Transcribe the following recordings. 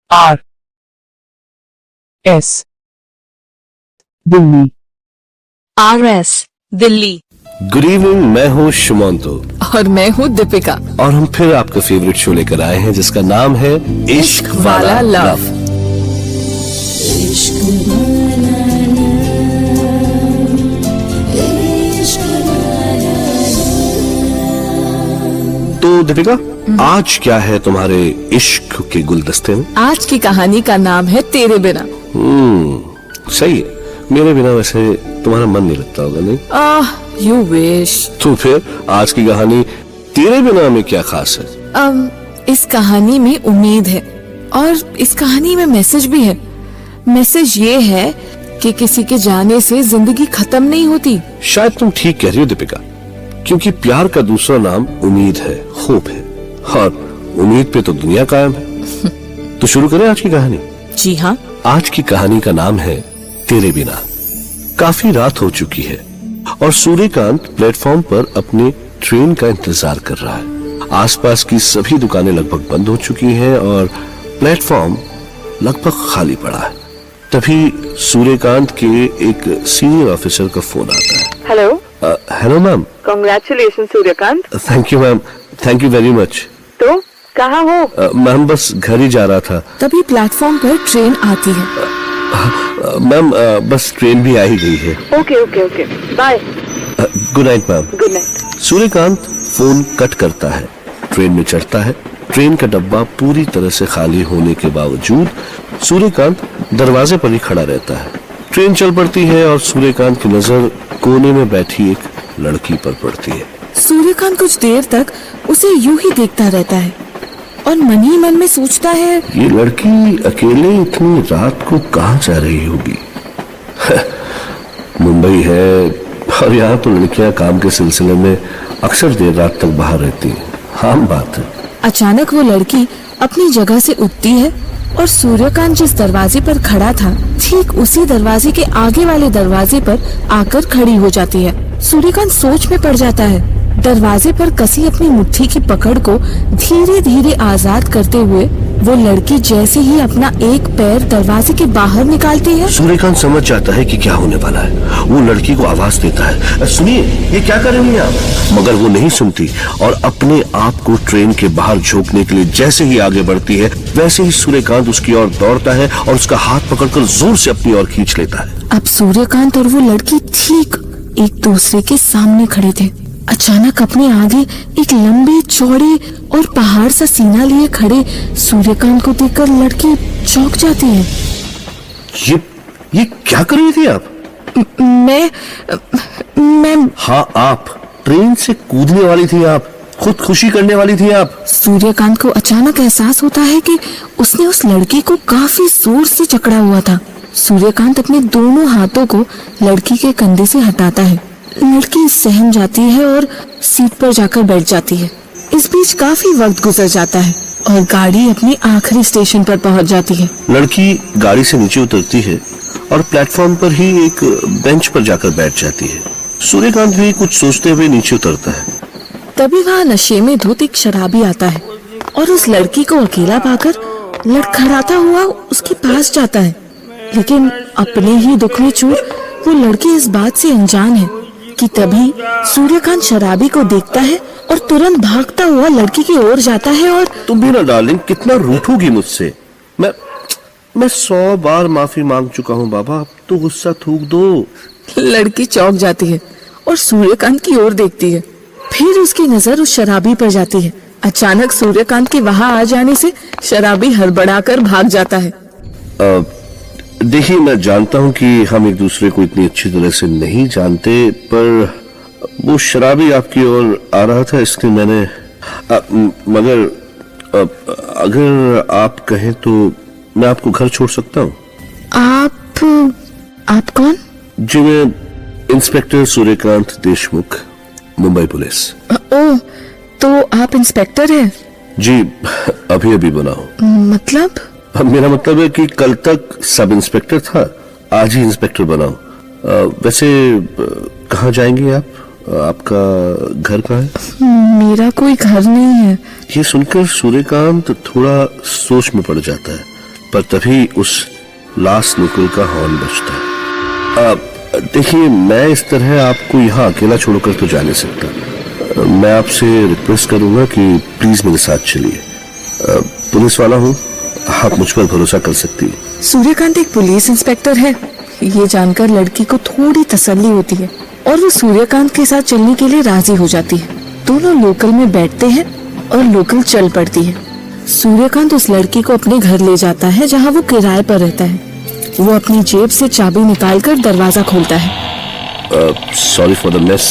RS Delhi. RS Delhi. Good evening, मैं हूँ शुमांतो और मैं हूँ दीपिका और हम फिर आपका फेवरेट शो लेकर आए हैं जिसका नाम है इश्क वाला लव। तो दीपिका, आज क्या है तुम्हारे इश्क के गुलदस्ते में? आज की कहानी का नाम है तेरे बिना। सही है। मेरे बिना वैसे तुम्हारा मन नहीं लगता होगा, नहीं? You wish. तो फिर आज की कहानी तेरे बिना में क्या खास है? इस कहानी में उम्मीद है और इस कहानी में मैसेज भी है। मैसेज ये है कि किसी के जाने से जिंदगी खत्म नहीं होती। शायद तुम ठीक कह रही हो दीपिका, क्योंकि प्यार का दूसरा नाम उम्मीद है, होप है, और उम्मीद पे तो दुनिया कायम है। तो शुरू करें आज की कहानी। जी हाँ। आज की कहानी का नाम है तेरे बिना। काफी रात हो चुकी है और सूर्यकांत प्लेटफॉर्म पर अपनी ट्रेन का इंतजार कर रहा है। आसपास की सभी दुकानें लगभग बंद हो चुकी हैं और प्लेटफॉर्म लगभग खाली पड़ा है। तभी सूर्यकांत के एक सीनियर ऑफिसर का फोन आता है। Hello. Hello ma'am. Congratulation Suryakant. Thank you ma'am, thank you very much. तो कहाँ हो? मैम बस घर ही जा रहा था। तभी प्लेटफॉर्म पर ट्रेन आती है। मैम बस ट्रेन भी आ ही गई है। Okay okay okay, bye. Good night ma'am. Good night. Suryakant phone cut करता है, ट्रेन में चढ़ता है। ट्रेन का डब्बा पूरी तरह से खाली होने के बावजूद सूर्यकांत दरवाजे पर ही खड़ा रहता है। ट्रेन चल पड़ती है और सूर्यकांत की नजर कोने में बैठी एक लड़की पर पड़ती है। सूर्यकांत कुछ देर तक उसे यूं ही देखता रहता है और मन ही मन में सोचता है, ये लड़की अकेले इतनी रात को कहाँ जा रही होगी? मुंबई है और यहाँ तो लड़कियां काम के सिलसिले में अक्सर देर रात तक बाहर रहती हैं, आम बात है। अचानक वो लड़की अपनी जगह से उठती है और सूर्यकांत जिस दरवाजे पर खड़ा था ठीक उसी दरवाजे के आगे वाले दरवाजे पर आकर खड़ी हो जाती है। सूर्यकांत सोच में पड़ जाता है। दरवाजे पर कसी अपनी मुट्ठी की पकड़ को धीरे धीरे आजाद करते हुए वो लड़की जैसे ही अपना एक पैर दरवाजे के बाहर निकालती है, सूर्यकांत समझ जाता है कि क्या होने वाला है। वो लड़की को आवाज देता है, सुनिए, ये क्या कर रही हैं आप? मगर वो नहीं सुनती और अपने आप को ट्रेन के बाहर झोंकने के लिए जैसे ही आगे बढ़ती है वैसे ही सूर्यकांत उसकी ओर दौड़ता है और उसका हाथ पकड़कर जोर से अपनी ओर खींच लेता है। अब सूर्यकांत और वो लड़की ठीक एक दूसरे के सामने खड़े थे। अचानक अपने आगे एक लंबे चौड़े और पहाड़ सा सीना लिए खड़े सूर्यकांत को देखकर लड़की चौंक जाती है। ये क्या कर रही थी आप? मैं हाँ आप, ट्रेन से कूदने वाली थी आप, खुदकुशी करने वाली थी आप। सूर्यकांत को अचानक एहसास होता है कि उसने उस लड़की को काफी जोर से जकड़ा हुआ था। सूर्यकांत अपने दोनों हाथों को लड़की के कंधे से हटाता है। लड़की सहम जाती है और सीट पर जाकर बैठ जाती है। इस बीच काफी वक्त गुजर जाता है और गाड़ी अपने आखिरी स्टेशन पर पहुंच जाती है। लड़की गाड़ी से नीचे उतरती है और प्लेटफॉर्म पर ही एक बेंच पर जाकर बैठ जाती है। सूर्यकांत भी कुछ सोचते हुए नीचे उतरता है। तभी वहाँ नशे में धुत एक शराबी आता है और उस लड़की को अकेला पाकर लड़खड़ाता हुआ उसके पास जाता है। लेकिन अपने ही दुख में चूर वो लड़की इस बात से अनजान है कि तभी सूर्यकांत शराबी को देखता है और तुरंत भागता हुआ लड़की की ओर जाता है। और तुम भी ना डार्लिंग, कितना रूठोगी मुझसे? मैं 100 बार माफी मांग चुका हूँ बाबा, अब तो गुस्सा थूक दो। लड़की चौंक जाती है और सूर्यकांत की ओर देखती है। फिर उसकी नजर उस शराबी पर जाती है। अचानक सूर्यकांत के वहां आ जाने से शराबी हड़बड़ाकर भाग जाता है। देखिए, मैं जानता हूँ कि हम एक दूसरे को इतनी अच्छी तरह से नहीं जानते, पर वो शराबी आपकी ओर आ रहा था इसलिए मैंने मगर अगर आप कहें तो मैं आपको घर छोड़ सकता हूँ। आप कौन? जी, मैं इंस्पेक्टर सूर्यकांत देशमुख, मुंबई पुलिस। ओह, तो आप इंस्पेक्टर हैं? जी, अभी बना हूँ। मतलब? मेरा मतलब है कि कल तक सब इंस्पेक्टर था, आज ही इंस्पेक्टर बना हूँ। वैसे कहाँ जाएंगे आप? आपका घर कहाँ है? मेरा कोई घर नहीं है। ये सुनकर सूर्यकांत थोड़ा सोच में पड़ जाता है। पर तभी उस लास्ट निकल का हॉर्न बजता है। देखिए, मैं इस तरह आपको यहाँ अकेला छोड़कर तो जा नहीं सकता। मैं आपसे रिक्वेस्ट करूंगा कि प्लीज मेरे साथ चलिए। पुलिस वाला हूँ, आप मुझ पर भरोसा कर सकती है। सूर्यकांत एक पुलिस इंस्पेक्टर है, ये जानकर लड़की को थोड़ी तसल्ली होती है और वो सूर्यकांत के साथ चलने के लिए राजी हो जाती है। दोनों लोकल में बैठते हैं और लोकल चल पड़ती है। सूर्यकांत उस लड़की को अपने घर ले जाता है जहाँ वो किराए पर रहता है। वो अपनी जेब से चाबी निकालकर दरवाजा खोलता है। Sorry for the miss.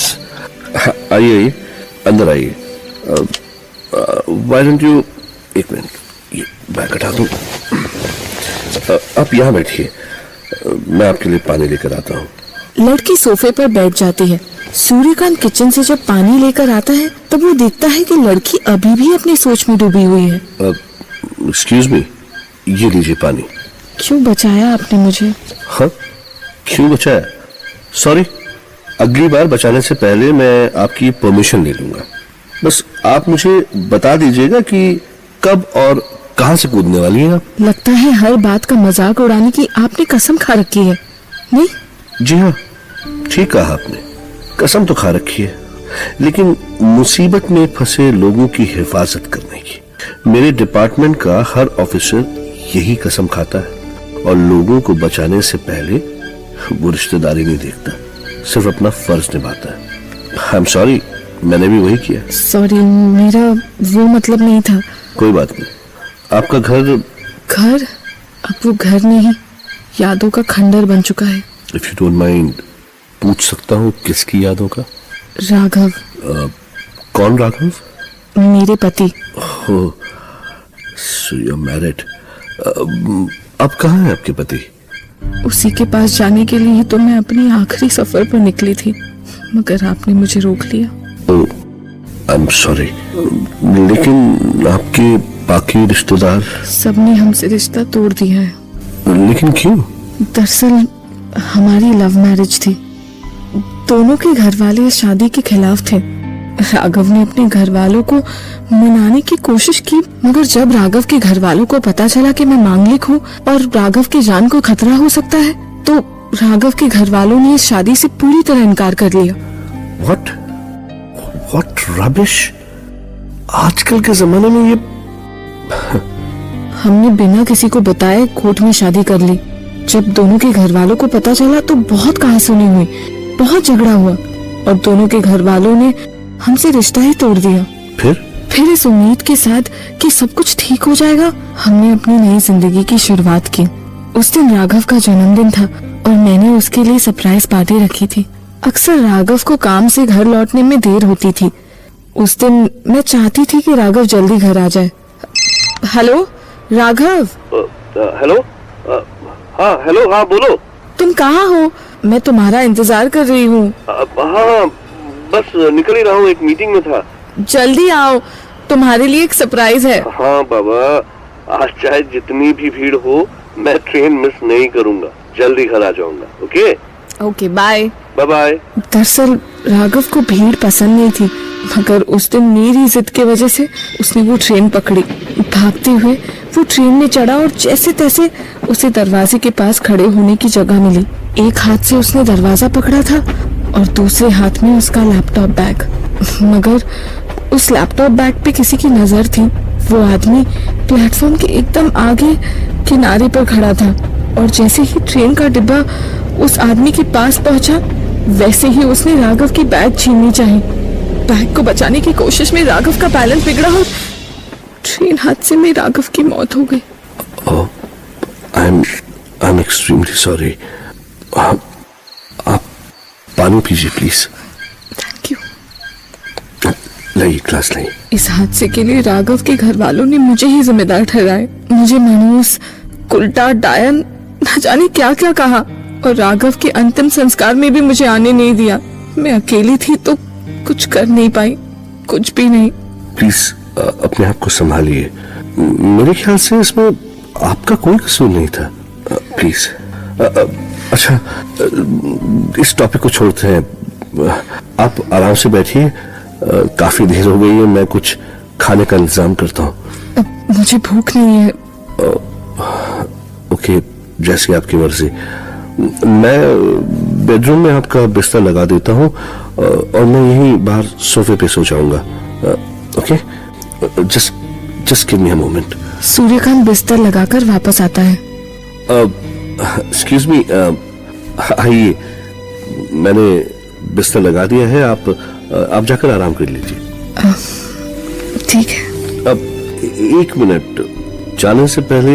आइए, अंदर आइए। व्हाई डोंट यू, एक मिनट, ये बैग हटा दूं। आप यहाँ बैठिए, मैं आपके लिए पानी लेकर आता हूँ। लड़की सोफे पर बैठ जाती है। सूर्यकांत किचन से जब पानी लेकर आता है तब वो देखता है कि लड़की अभी भी अपनी सोच में डूबी हुई है। एक्सक्यूज मी, ये लीजिए पानी। क्यों बचाया आपने मुझे? हाँ, क्यों बचाया? सॉरी, अगली बार बचाने से पहले मैं आपकी परमिशन ले लूंगा। बस आप मुझे बता दीजिएगा कि कब और कहां से कूदने वाली हैं आप। लगता है हर बात का मजाक उड़ाने की आपने कसम खा रखी है, नहीं? जी हाँ, ठीक कहा आपने, कसम तो खा रखी है, लेकिन मुसीबत में फंसे लोगों की हिफाजत करने की। मेरे डिपार्टमेंट का हर ऑफिसर यही कसम खाता है और लोगों को बचाने से पहले वो रिश्तेदारी नहीं देखता, सिर्फ अपना फर्ज निभाता है। आई एम सॉरी, मैंने भी वही किया। सॉरी, मेरा वो मतलब नहीं था। कोई बात नहीं। आपका घर? घर? अब वो घर नहीं, यादों का खंडर बन चुका है। इफ यू डोंट माइंड, पूछ सकता हूँ किसकी यादों का? राघव। कौन राघव? मेरे पति। ओह, सो यू आर मैरिड। अब कहाँ है आपके पति? उसी के पास जाने के लिए तो मैं अपनी आखिरी सफर पर निकली थी, मगर आपने मुझे रोक लिया। ओह, आई एम सॉरी, लेकिन आपके बाकी रिश्तेदार? सबने हमसे रिश्ता तोड़ दिया है। लेकिन क्यों? दरअसल हमारी लव मैरिज थी। दोनों के घर वाले इस शादी के खिलाफ थे। राघव ने अपने घर वालों को मनाने की कोशिश की, मगर जब राघव के घर वालों को पता चला कि मैं मांगलिक हूँ और राघव की जान को खतरा हो सकता है, तो राघव के घर वालों ने इस शादी से पूरी तरह इनकार कर लिया। What rubbish! आजकल के जमाने में ये हमने बिना किसी को बताए कोर्ट में शादी कर ली। जब दोनों के घर वालों को पता चला तो बहुत कहासुनी हुई, बहुत झगड़ा हुआ और दोनों के घर वालों ने हमसे रिश्ता ही तोड़ दिया। फिर इस उम्मीद के साथ कि सब कुछ ठीक हो जाएगा, हमने अपनी नई जिंदगी की शुरुआत की। उस दिन राघव का जन्मदिन था और मैंने उसके लिए सरप्राइज पार्टी रखी थी। अक्सर राघव को काम से घर लौटने में देर होती थी। उस दिन मैं चाहती थी कि राघव जल्दी घर आ जाए। हेलो राघव। हेलो। हाँ हेलो, हाँ बोलो। तुम कहाँ हो? मैं तुम्हारा इंतजार कर रही हूँ। हाँ, बस निकल ही रहा हूँ, एक मीटिंग में था। जल्दी आओ, तुम्हारे लिए एक सरप्राइज है। हाँ बाबा, आज चाहे जितनी भी भीड़ हो मैं ट्रेन मिस नहीं करूँगा, जल्दी घर आ जाऊंगा। Okay, bye. बाय। दरअसल राघव को भीड़ पसंद नहीं थी, मगर उस दिन मेरी जिद की वजह से उसने वो ट्रेन पकड़ी। भागते हुए वो ट्रेन में चढ़ा और जैसे तैसे उसे दरवाजे के पास खड़े होने की जगह मिली। एक हाथ से उसने दरवाजा पकड़ा था और दूसरे हाथ में उसका लैपटॉप बैग, मगर उस लैपटॉप बैग पे किसी की नजर थी। वो आदमी प्लेटफॉर्म के एकदम आगे किनारे पर खड़ा था और जैसे ही ट्रेन का डिब्बा उस आदमी के पास पहुंचा, वैसे ही उसने राघव की बैग छीननी चाही। बैग को बचाने की कोशिश में राघव का बैलेंस बिगड़ा और ट्रेन हादसे में राघव की मौत हो गई। I am extremely sorry. आप पानी पीजिए प्लीज। Thank you. लाइए, ग्लास लाइए। इस हादसे के लिए राघव के घर वालों ने मुझे ही जिम्मेदार ठहराए। मुझे मनहूस, उल्टा, डायन, न जाने क्या क्या कहा और राघव के अंतिम संस्कार में भी मुझे आने नहीं दिया। मैं अकेली थी तो कुछ कर नहीं पाई, कुछ भी नहीं। प्लीज अपने आप को संभालिए। मेरे ख्याल से इसमें आपका कोई कसूर नहीं था। प्लीज। अच्छा, इस टॉपिक को छोड़ते हैं। आप आराम से बैठिए, काफी देर हो गई है, मैं कुछ खाने का इंतजाम करता हूँ। मुझे भूख नहीं है। ओके, जैसी आपकी मर्जी। मैं बेडरूम में आपका बिस्तर लगा देता हूँ और मैं यहीं बाहर सोफे पे सो जाऊंगा। Okay, just give me a moment. Suryakant बिस्तर लगाकर वापस आता है। एक्सक्यूज मी, आइए, मैंने बिस्तर लगा दिया है, आप जाकर आराम कर लीजिए। ठीक है। अब एक मिनट, जाने से पहले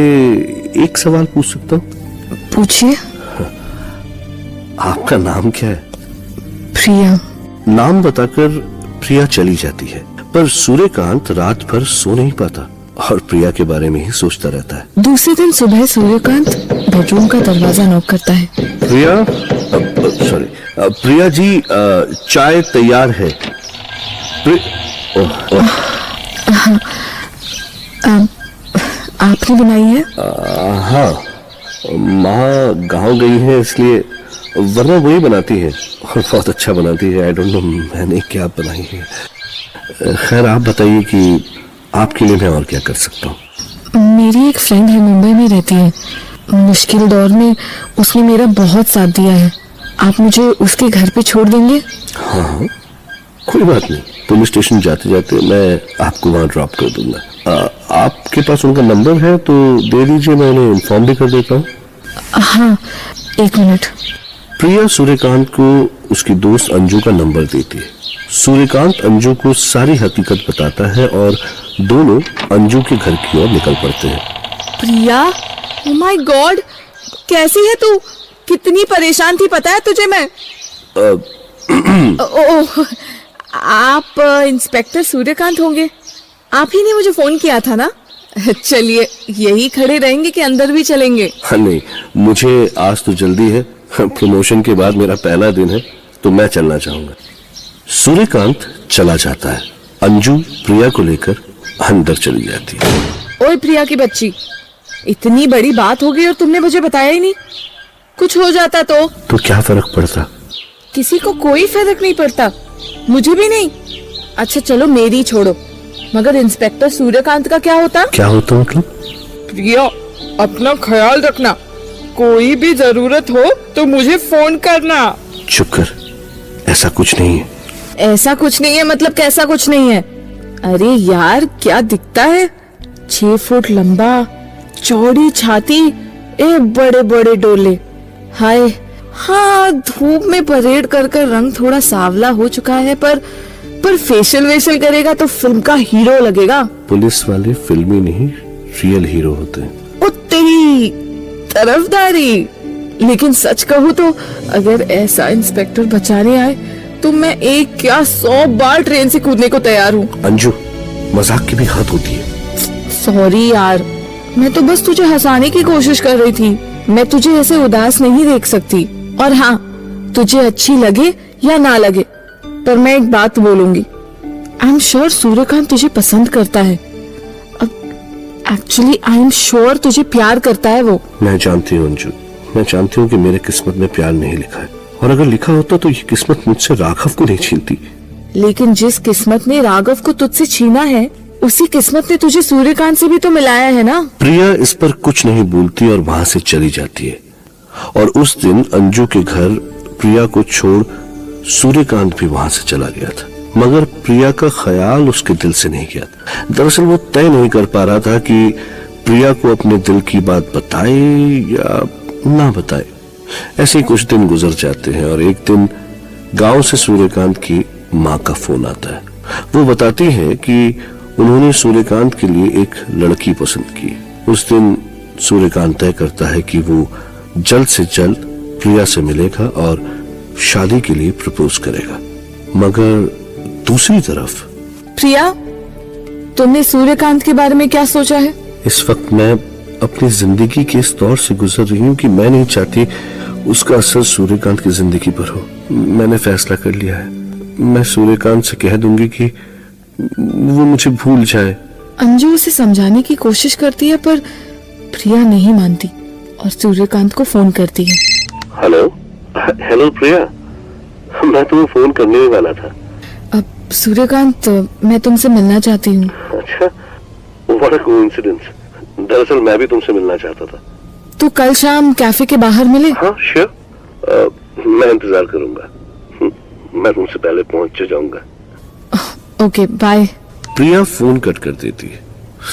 एक सवाल पूछ सकता हूँ? पूछिए। आपका नाम क्या है? प्रिया। नाम बताकर प्रिया चली जाती है, पर सूर्यकांत रात भर सो नहीं पाता और प्रिया के बारे में ही सोचता रहता है। दूसरे दिन सुबह सूर्यकांत बेडरूम का दरवाजा नॉक करता है। प्रिया, सॉरी, प्रिया जी, चाय तैयार है। आपने बनाई है? हाँ, माँ गाँव गई है इसलिए, वरना वही बनाती है और बहुत अच्छा बनाती है। आई डोंट नो मैंने क्या बनाई है। खैर, आप बताइए कि आपके लिए मैं और क्या कर सकता हूँ। मेरी एक फ्रेंड है, मुंबई में रहती है। मुश्किल दौर में उसने मेरा बहुत साथ दिया है। आप मुझे उसके घर पे छोड़ देंगे? हाँ, कोई बात नहीं। पुलिस स्टेशन जाते जाते मैं आपको वहाँ ड्रॉप कर दूंगा। आपके पास उनका नंबर है तो दे दीजिए, मैं उन्हें इन्फॉर्म भी कर देता हूँ। हाँ, एक मिनट। प्रिया सूर्यकांत को उसकी दोस्त अंजू का नंबर देती है। सूर्यकांत अंजू को सारी हकीकत बताता है और दोनों अंजू के घर की ओर निकल पड़ते हैं। प्रिया, ओह माय गॉड, कैसी है तू? कितनी परेशान थी पता है तुझे मैं? ओह, आप इंस्पेक्टर सूर्यकांत होंगे? आप ही ने मुझे फोन किया था ना? चलिए, यही खड़े रहेंगे कि अंदर भी चलेंगे? हाँ, नहीं, मुझे आज तो जल्दी है। प्रमोशन के बाद मेरा पहला दिन है तो मैं चलना चाहूंगा। सूर्यकांत चला जाता है। अंजू प्रिया को लेकर अंदर चली जाती है। ओए प्रिया की बच्ची, इतनी बड़ी बात हो गई और तुमने मुझे बताया ही नहीं। कुछ हो जाता तो क्या फर्क पड़ता? किसी को कोई फर्क नहीं पड़ता, मुझे भी नहीं। अच्छा चलो, मेरी छोड़ो, मगर इंस्पेक्टर सूर्यकांत का क्या होता? क्या होता मतलब? प्रिया, अपना ख्याल रखना। कोई भी जरूरत हो तो मुझे फोन करना। चुप कर, ऐसा कुछ नहीं है। ऐसा कुछ नहीं है मतलब कैसा कुछ नहीं है? अरे यार, क्या दिखता है? 6 फुट लंबा, चौड़ी छाती, बड़े बड़े डोले। हाय, हाँ, धूप में परेड कर कर रंग थोड़ा सावला हो चुका है, पर फेशियल वेशियल करेगा तो फिल्म का हीरो लगेगा। पुलिस वाले फिल्मी नहीं, रियल हीरो होते हैं। ओ तेरी तरफदारी। लेकिन सच कहूँ तो अगर ऐसा इंस्पेक्टर बचाने आए तो मैं एक क्या 100 बार ट्रेन से कूदने को तैयार हूँ। अंजू, मजाक की भी हद होती है। सॉरी यार, मैं तो बस तुझे हंसाने की कोशिश कर रही थी। मैं तुझे ऐसे उदास नहीं देख सकती। और हाँ, तुझे अच्छी लगे या ना लगे, पर मैं एक बात बोलूंगी। आई एम श्योर सूर्यकांत तुझे पसंद करता है। एक्चुअली आई एम श्योर तुझे प्यार करता है वो। मैं जानती हूँ अंजू, मैं जानती हूँ कि मेरे किस्मत में प्यार नहीं लिखा है, और अगर लिखा होता तो ये किस्मत मुझसे राघव को नहीं छीनती। लेकिन जिस किस्मत ने राघव को तुझसे छीना है, उसी किस्मत ने तुझे सूर्यकांत से भी तो मिलाया है ना। प्रिया इस पर कुछ नहीं बोलती और वहां से चली जाती है। और उस दिन अंजू के घर प्रिया को छोड़ सूर्यकांत भी वहां से चला गया था, मगर प्रिया का ख्याल उसके दिल से नहीं गया। दरअसल वो तय नहीं कर पा रहा था कि प्रिया को अपने दिल की बात बताए या ना बताए। ऐसे ही कुछ दिन गुजर जाते हैं और एक दिन गांव से सूर्यकांत की माँ का फोन आता है। वो बताती है कि उन्होंने सूर्यकांत के लिए एक लड़की पसंद की। उस दिन सूर्यकांत तय करता है कि वो जल्द से जल्द प्रिया से मिलेगा और शादी के लिए प्रपोज करेगा। मगर दूसरी तरफ प्रिया, तुमने सूर्यकांत के बारे में क्या सोचा है? इस वक्त मैं अपनी जिंदगी के इस दौर से गुजर रही हूँ कि मैं नहीं चाहती उसका असर सूर्यकांत की जिंदगी पर हो। मैंने फैसला कर लिया है, मैं सूर्यकांत से कह दूंगी कि वो मुझे भूल जाए। अंजू उसे समझाने की कोशिश करती है, पर प्रिया नहीं मानती और सूर्यकांत को फोन करती है। हेलो प्रिया, मैं तुम्हें फोन करने ही वाला था। अब सूर्यकांत, मैं तुमसे मिलना चाहती हूँ। अच्छा, व्हाट अ कोइंसिडेंस। दरअसल मैं भी तुमसे मिलना चाहता था। तो कल शाम कैफे के बाहर मिले। हाँ श्योर, मैं इंतजार करूंगा। मैं तुमसे पहले पहुंच जाऊंगा। Okay bye. Priya phone cut कर देती है।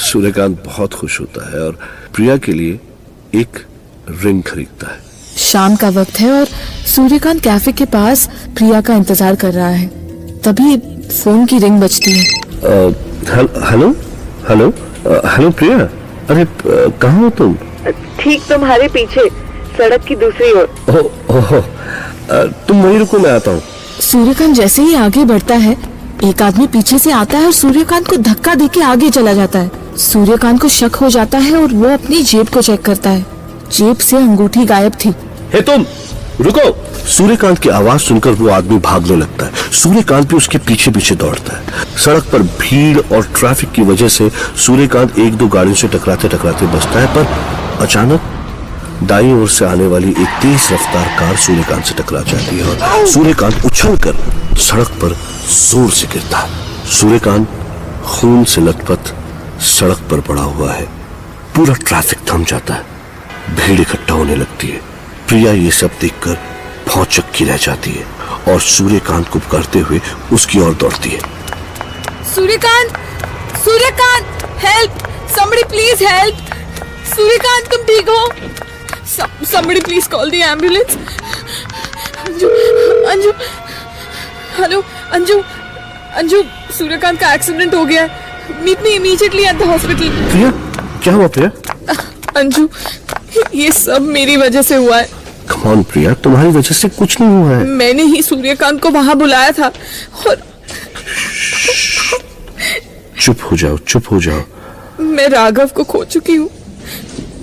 सूर्यकांत बहुत खुश होता है और प्रिया के लिए एक रिंग खरीदता है। शाम का वक्त है और सूर्यकांत कैफे के पास प्रिया का इंतजार कर रहा है। तभी फोन की रिंग बजती है। हेलो हेलो हेलो प्रिया, अरे कहाँ हो तुम? ठीक तुम्हारे पीछे, सड़क की दूसरी ओर। तुम वहीं रुको, मैं आता हूँ। सूर्यकांत जैसे ही आगे बढ़ता है, एक आदमी पीछे से आता है और सूर्यकांत को धक्का देके आगे चला जाता है। सूर्यकांत को शक हो जाता है और वो अपनी जेब को चेक करता है। जेब से अंगूठी गायब थी। हे तुम रुको! सूर्यकांत की आवाज सुनकर वो आदमी भागने लगता है। सूर्यकांत भी उसके पीछे पीछे दौड़ता है। सड़क पर भीड़ और ट्रैफिक की वजह से सूर्यकांत एक दो गाड़ियों से टकराते टकराते बचता है, पर अचानक दाईं ओर से आने वाली एक तेज रफ्तार कार सूर्यकांत से टकरा जाती है और सूर्यकांत उछलकर सड़क पर जोर से गिरता है। सूर्यकांत खून से लथपथ सड़क पर पड़ा हुआ है। पूरा ट्रैफिक थम जाता है। भीड़ इकट्ठा होने लगती है। प्रिया ये सब देखकर भौचक्की रह जाती है और सूर्यकांत को पुकारते हुए उसकी ओर दौड़ती है। Suryakant, Suryakant, help! somebody please help! Suryakant तुम ठीक हो? somebody please call the ambulance. Anju, hello Anju, Suryakant का एक्सीडेंट हो गया है। Meet me immediately at the hospital. प्रिया, क्या हुआ प्रिया? अंजू, ये सब मेरी वजह से हुआ है। Come on प्रिया, तुम्हारी वजह से कुछ नहीं हुआ है। मैंने ही सूर्यकांत को वहां बुलाया था और चुप हो जाओ। मैं राघव को खो चुकी हूँ,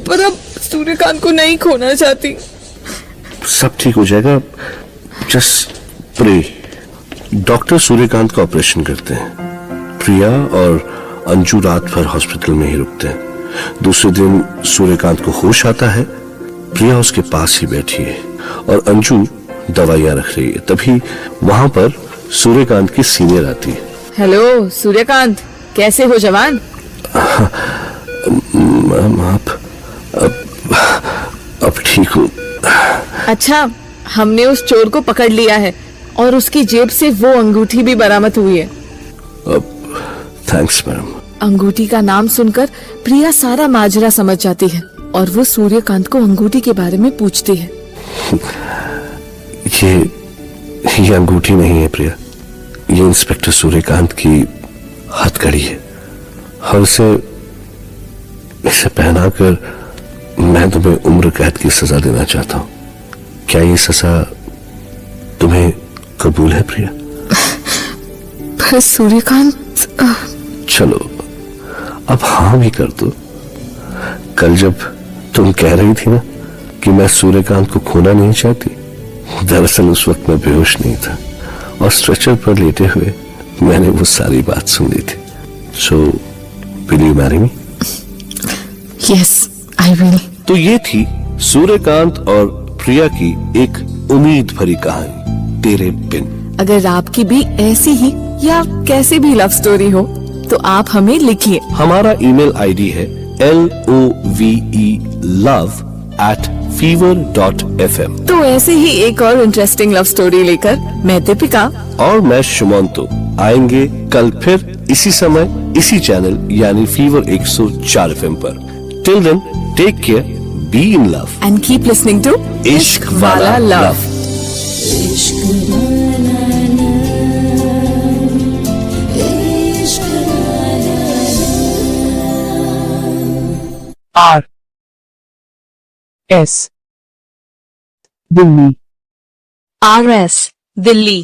पर अब सूर्यकांत को नहीं खोना चाहती। सब ठीक हो जाएगा, जस्ट प्रे। डॉक्टर सूर्यकांत का ऑपरेशन करते हैं। प्रिया और अंजू रात भर हॉस्पिटल में ही रुकते हैं। दूसरे दिन सूर्यकांत को होश आता है। प्रिया उसके पास ही बैठी है और अंजू दवाइयां रख रही है। तभी वहां पर सूर्यकांत की सीनियर आती है। हेलो सूर्यकांत, कैसे हो जवान? मैम आप अब ठीक हो? अच्छा, हमने उस चोर को पकड़ लिया है और उसकी जेब से वो अंगूठी भी बरामद हुई है। Thanks ma'am. अंगूठी का नाम सुनकर प्रिया सारा माजरा समझ जाती है और वो सूर्यकांत को अंगूठी के बारे में पूछती है। ये अंगूठी नहीं है प्रिया, ये इंस्पेक्टर सूर्यकांत की हथकड़ी है और इसे पहनाकर मैं तुम्हें उम्र कैद की सजा देना चाहता हूँ। क्या ये सजा तुम्हें कबूल है प्रिया? पर सूर्यकांत, चलो अब हाँ भी कर दो। कल जब तुम कह रही थी ना कि मैं सूर्यकांत को खोना नहीं चाहती, दरअसल उस वक्त मैं बेहोश नहीं था और स्ट्रेचर पर लेटे हुए मैंने वो सारी बात सुन ली थी। So will you marry me? Yes I will. तो ये थी सूर्यकांत और प्रिया की एक उम्मीद भरी कहानी, तेरे बिन। अगर आपकी भी ऐसी ही या कैसी भी लव स्टोरी हो तो आप हमें लिखिए। हमारा ईमेल आईडी है love@fever.fm। तो ऐसे ही एक और इंटरेस्टिंग लव स्टोरी लेकर मैं दीपिका और मैं शुमंतो आएंगे कल फिर इसी समय इसी चैनल यानी फीवर 104 FM पर। Till then take care, be in love and keep listening to इश्क वाला love. RS Delhi. RS Delhi.